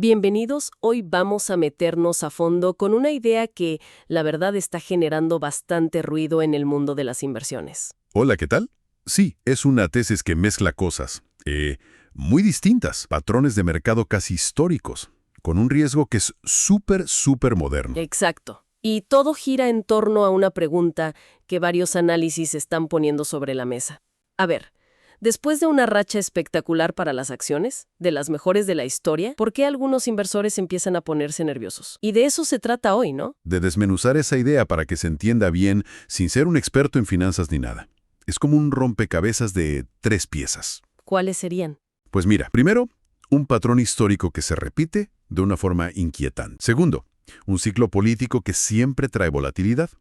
Bienvenidos, hoy vamos a meternos a fondo con una idea que, la verdad, está generando bastante ruido en el mundo de las inversiones. Hola, ¿qué tal? Sí, es una tesis que mezcla cosas muy distintas, patrones de mercado casi históricos, con un riesgo que es súper moderno. Exacto. Y todo gira en torno a una pregunta que varios análisis están poniendo sobre la mesa. A ver, después de una racha espectacular para las acciones, de las mejores de la historia, ¿por qué algunos inversores empiezan a ponerse nerviosos? Y de eso se trata hoy, ¿no? De desmenuzar esa idea para que se entienda bien sin ser un experto en finanzas ni nada. Es como un rompecabezas de 3 piezas. ¿Cuáles serían? Pues mira, primero, un patrón histórico que se repite de una forma inquietante. Segundo, un ciclo político que siempre trae volatilidad.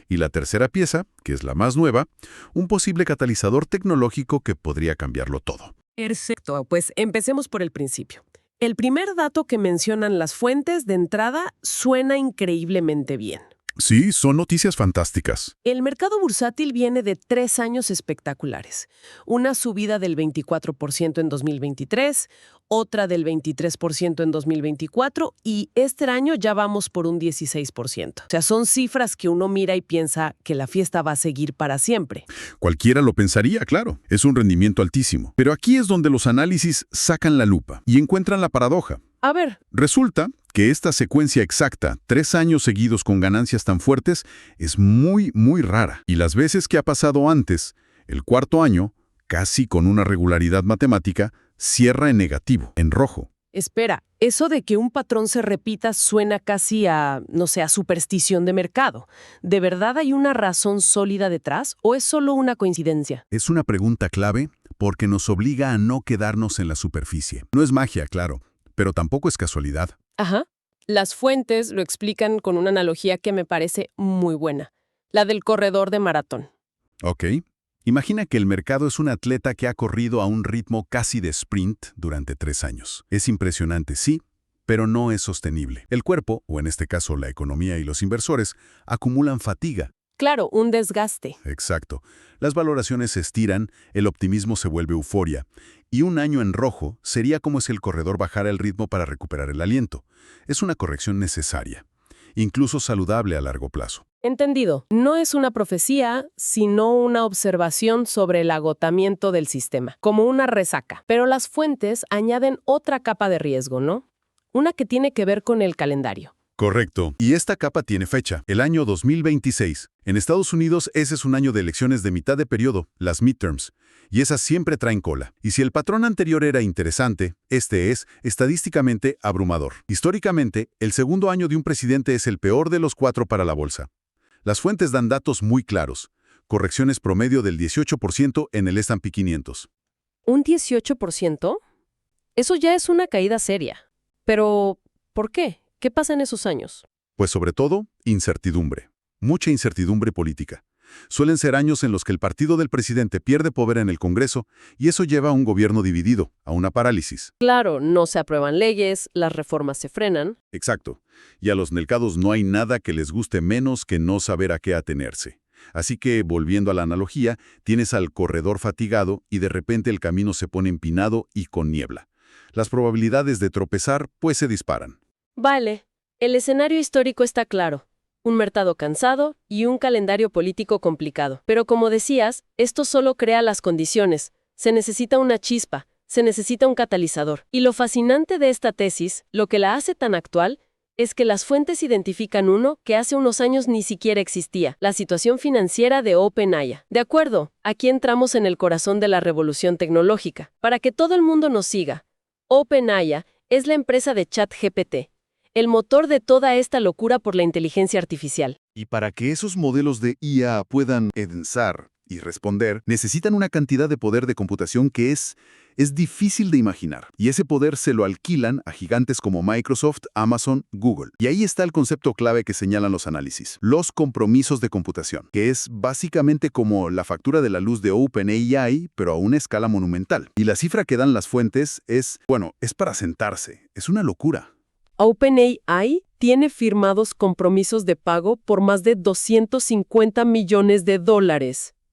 Y la tercera pieza, que es la más nueva, un posible catalizador tecnológico que podría cambiarlo todo. Perfecto, pues empecemos por el principio. El primer dato que mencionan las fuentes de entrada suena increíblemente bien. Sí, son noticias fantásticas. El mercado bursátil viene de 3 años espectaculares. Una subida del 24% en 2023, otra del 23% en 2024 y este año ya vamos por un 16%. O sea, son cifras que uno mira y piensa que la fiesta va a seguir para siempre. Cualquiera lo pensaría, claro. Es un rendimiento altísimo. Pero aquí es donde los análisis sacan la lupa y encuentran la paradoja. A ver, Resulta que esta secuencia exacta, 3 años seguidos con ganancias tan fuertes, es muy rara. Y las veces que ha pasado antes, el cuarto año, casi con una regularidad matemática, cierra en negativo, en rojo. espera, eso de que un patrón se repita suena casi a, no sé, a superstición de mercado. ¿De verdad hay una razón sólida detrás o es solo una coincidencia? Es una pregunta clave porque nos obliga a no quedarnos en la superficie. No es magia, claro, pero tampoco es casualidad. Ajá. Las fuentes lo explican con una analogía que me parece muy buena, la del corredor de maratón. Ok. Imagina que el mercado es un atleta que ha corrido a un ritmo casi de sprint durante 3 años. Es impresionante, sí, pero no es sostenible. El cuerpo, o en este caso la economía y los inversores, acumulan fatiga. Claro, un desgaste. Exacto. Las valoraciones se estiran, el optimismo se vuelve euforia, y un año en rojo sería como si el corredor bajara el ritmo para recuperar el aliento. Es una corrección necesaria, incluso saludable a largo plazo. Entendido. No es una profecía, sino una observación sobre el agotamiento del sistema, como una resaca. Pero las fuentes añaden otra capa de riesgo, ¿no? Una que tiene que ver con el calendario. Correcto. Y esta capa tiene fecha, el año 2026. En Estados Unidos ese es un año de elecciones de mitad de periodo, las midterms, y esas siempre traen cola. Y si el patrón anterior era interesante, este es, estadísticamente, abrumador. Históricamente, el segundo año de un presidente es el peor de los 4 para la bolsa. Las fuentes dan datos muy claros. Correcciones promedio del 18% en el S&P 500. ¿Un 18%? Eso ya es una caída seria. Pero, ¿por qué? ¿Qué pasa en esos años? Pues sobre todo, incertidumbre. Mucha incertidumbre política. Suelen ser años en los que el partido del presidente pierde poder en el Congreso y eso lleva a un gobierno dividido, a una parálisis. Claro, no se aprueban leyes, las reformas se frenan. Exacto. Y a los mercados no hay nada que les guste menos que no saber a qué atenerse. Así que, volviendo a la analogía, tienes al corredor fatigado y de repente el camino se pone empinado y con niebla. Las probabilidades de tropezar, pues se disparan. Vale, el escenario histórico está claro. Un mercado cansado y un calendario político complicado. Pero como decías, esto solo crea las condiciones. Se necesita una chispa, se necesita un catalizador. Y lo fascinante de esta tesis, lo que la hace tan actual, es que las fuentes identifican uno que hace unos años ni siquiera existía, la situación financiera de OpenAI. De acuerdo, aquí entramos en el corazón de la revolución tecnológica. Para que todo el mundo nos siga, OpenAI es la empresa de ChatGPT, el motor de toda esta locura por la inteligencia artificial. Y para que esos modelos de IA puedan pensar y responder, necesitan una cantidad de poder de computación que es difícil de imaginar. Y ese poder se lo alquilan a gigantes como Microsoft, Amazon, Google. Y ahí está el concepto clave que señalan los análisis. Los compromisos de computación, que es básicamente como la factura de la luz de OpenAI, pero a una escala monumental. Y la cifra que dan las fuentes es para sentarse. Es una locura. OpenAI tiene firmados compromisos de pago por más de $250 millones.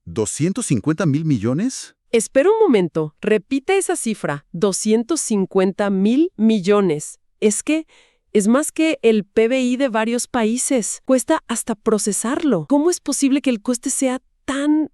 ¿250 mil millones? Espera un momento, repite esa cifra, $250 mil millones. es que es más que el PBI de varios países. Cuesta hasta procesarlo. ¿Cómo es posible que el coste sea tan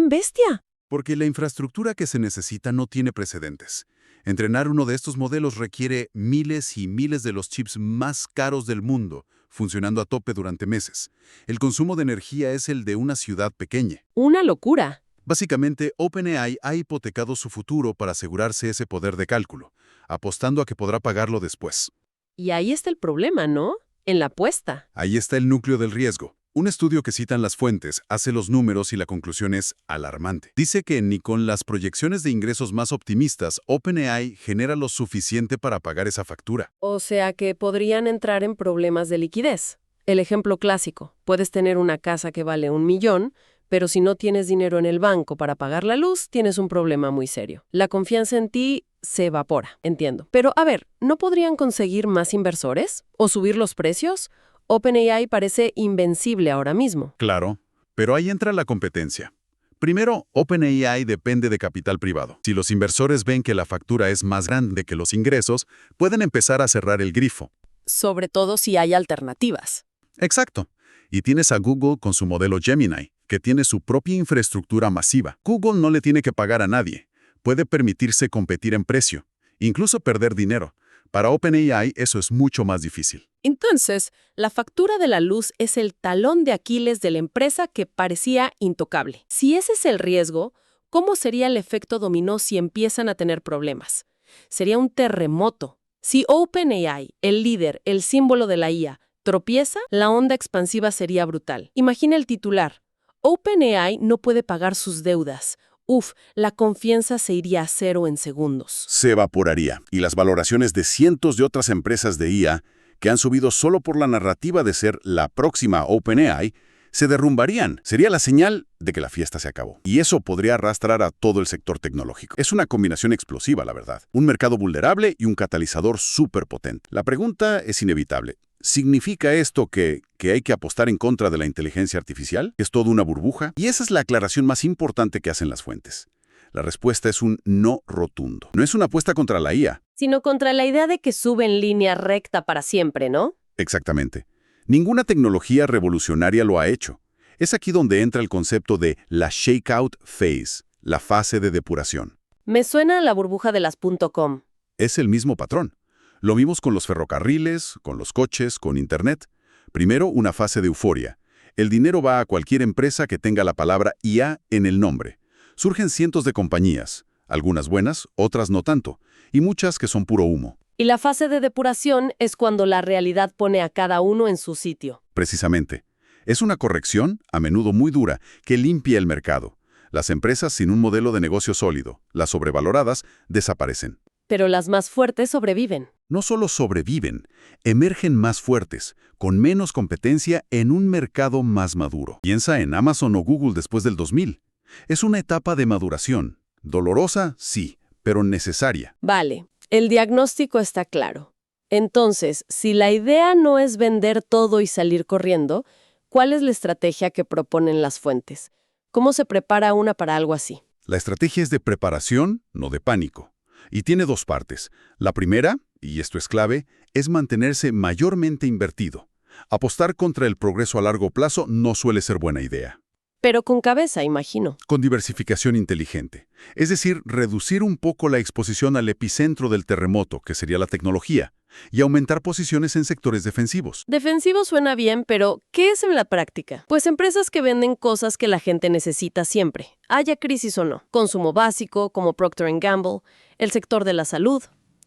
bestia? Porque la infraestructura que se necesita no tiene precedentes. Entrenar uno de estos modelos requiere miles y miles de los chips más caros del mundo, funcionando a tope durante meses. El consumo de energía es el de una ciudad pequeña. Una locura. Básicamente, OpenAI ha hipotecado su futuro para asegurarse ese poder de cálculo, apostando a que podrá pagarlo después. Y ahí está el problema, ¿no? En la apuesta. Ahí está el núcleo del riesgo. Un estudio que citan las fuentes hace los números y la conclusión es alarmante. Dice que ni con las proyecciones de ingresos más optimistas, OpenAI genera lo suficiente para pagar esa factura. O sea que podrían entrar en problemas de liquidez. El ejemplo clásico, puedes tener una casa que vale 1 millón, pero si no tienes dinero en el banco para pagar la luz, tienes un problema muy serio. La confianza en ti se evapora, entiendo. Pero a ver, ¿no podrían conseguir más inversores? ¿O subir los precios? OpenAI parece invencible ahora mismo. Claro, pero ahí entra la competencia. Primero, OpenAI depende de capital privado. Si los inversores ven que la factura es más grande que los ingresos, pueden empezar a cerrar el grifo. Sobre todo si hay alternativas. Exacto. Y tienes a Google con su modelo Gemini, que tiene su propia infraestructura masiva. Google no le tiene que pagar a nadie. Puede permitirse competir en precio, incluso perder dinero. Para OpenAI eso es mucho más difícil. Entonces, la factura de la luz es el talón de Aquiles de la empresa que parecía intocable. Si ese es el riesgo, ¿cómo sería el efecto dominó si empiezan a tener problemas? Sería un terremoto. Si OpenAI, el líder, el símbolo de la IA, tropieza, la onda expansiva sería brutal. Imagina el titular. OpenAI no puede pagar sus deudas. Uf, la confianza se iría a cero en segundos. Se evaporaría, y las valoraciones de cientos de otras empresas de IA que han subido solo por la narrativa de ser la próxima OpenAI, se derrumbarían. Sería la señal de que la fiesta se acabó. Y eso podría arrastrar a todo el sector tecnológico. Es una combinación explosiva, la verdad. Un mercado vulnerable y un catalizador súper potente. La pregunta es inevitable. ¿Significa esto que hay que apostar en contra de la inteligencia artificial? ¿Es todo una burbuja? Y esa es la aclaración más importante que hacen las fuentes. La respuesta es un no rotundo. No es una apuesta contra la IA. Sino contra la idea de que sube en línea recta para siempre, ¿no? Exactamente. Ninguna tecnología revolucionaria lo ha hecho. Es aquí donde entra el concepto de la shakeout phase, la fase de depuración. Me suena a la burbuja de las .com. Es el mismo patrón. Lo vimos con los ferrocarriles, con los coches, con Internet. Primero, una fase de euforia. El dinero va a cualquier empresa que tenga la palabra IA en el nombre. Surgen cientos de compañías, algunas buenas, otras no tanto, y muchas que son puro humo. Y la fase de depuración es cuando la realidad pone a cada uno en su sitio. Precisamente. Es una corrección, a menudo muy dura, que limpia el mercado. Las empresas sin un modelo de negocio sólido, las sobrevaloradas, desaparecen. Pero las más fuertes sobreviven. No solo sobreviven, emergen más fuertes, con menos competencia en un mercado más maduro. Piensa en Amazon o Google después del 2000. Es una etapa de maduración. Dolorosa, sí, pero necesaria. Vale, el diagnóstico está claro. Entonces, si la idea no es vender todo y salir corriendo, ¿cuál es la estrategia que proponen las fuentes? ¿Cómo se prepara una para algo así? La estrategia es de preparación, no de pánico. Y tiene dos partes. La primera, y esto es clave, es mantenerse mayormente invertido. Apostar contra el progreso a largo plazo no suele ser buena idea. Pero con cabeza, imagino. Con diversificación inteligente. Es decir, reducir un poco la exposición al epicentro del terremoto, que sería la tecnología, y aumentar posiciones en sectores defensivos. Defensivo suena bien, pero ¿qué es en la práctica? Pues empresas que venden cosas que la gente necesita siempre, haya crisis o no. Consumo básico, como Procter & Gamble, el sector de la salud,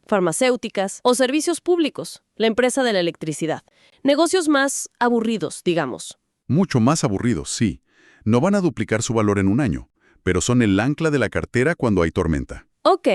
farmacéuticas o servicios públicos, la empresa de la electricidad. Negocios más aburridos, digamos. Mucho más aburridos, sí. No van a duplicar su valor en un año, pero son el ancla de la cartera cuando hay tormenta. Ok,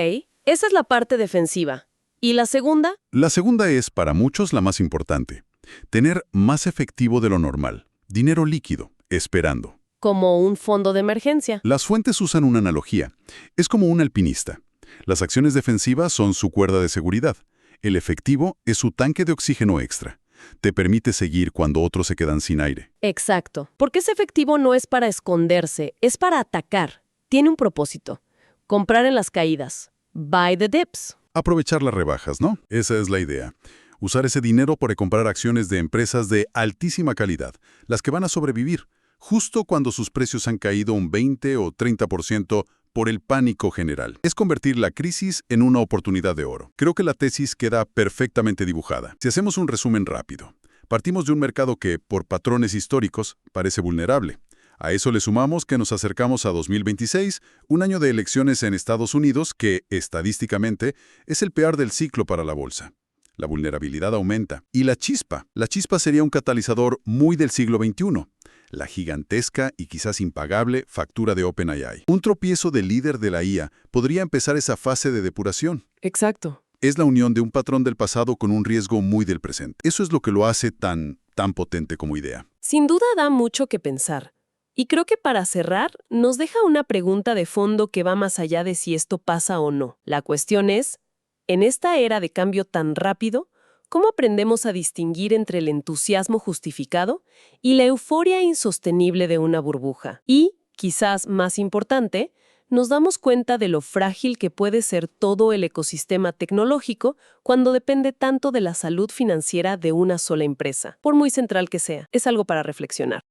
esa es la parte defensiva. ¿Y la segunda? La segunda es, para muchos, la más importante. Tener más efectivo de lo normal. Dinero líquido, esperando. Como un fondo de emergencia. Las fuentes usan una analogía. Es como un alpinista. Las acciones defensivas son su cuerda de seguridad. El efectivo es su tanque de oxígeno extra. Te permite seguir cuando otros se quedan sin aire. Exacto. Porque ese efectivo no es para esconderse, es para atacar. Tiene un propósito. Comprar en las caídas. Buy the dips. Aprovechar las rebajas, ¿no? Esa es la idea. Usar ese dinero para comprar acciones de empresas de altísima calidad, las que van a sobrevivir, justo cuando sus precios han caído un 20 o 30% por el pánico general. Es convertir la crisis en una oportunidad de oro. Creo que la tesis queda perfectamente dibujada. Si hacemos un resumen rápido, partimos de un mercado que, por patrones históricos, parece vulnerable. A eso le sumamos que nos acercamos a 2026, un año de elecciones en Estados Unidos que, estadísticamente, es el peor del ciclo para la bolsa. La vulnerabilidad aumenta. Y la chispa. La chispa sería un catalizador muy del siglo XXI. La gigantesca y quizás impagable factura de OpenAI. Un tropiezo del líder de la IA podría empezar esa fase de depuración. Exacto. Es la unión de un patrón del pasado con un riesgo muy del presente. Eso es lo que lo hace tan potente como idea. Sin duda da mucho que pensar. Y creo que para cerrar, nos deja una pregunta de fondo que va más allá de si esto pasa o no. La cuestión es, en esta era de cambio tan rápido, ¿cómo aprendemos a distinguir entre el entusiasmo justificado y la euforia insostenible de una burbuja? Y, quizás más importante, nos damos cuenta de lo frágil que puede ser todo el ecosistema tecnológico cuando depende tanto de la salud financiera de una sola empresa, por muy central que sea. Es algo para reflexionar.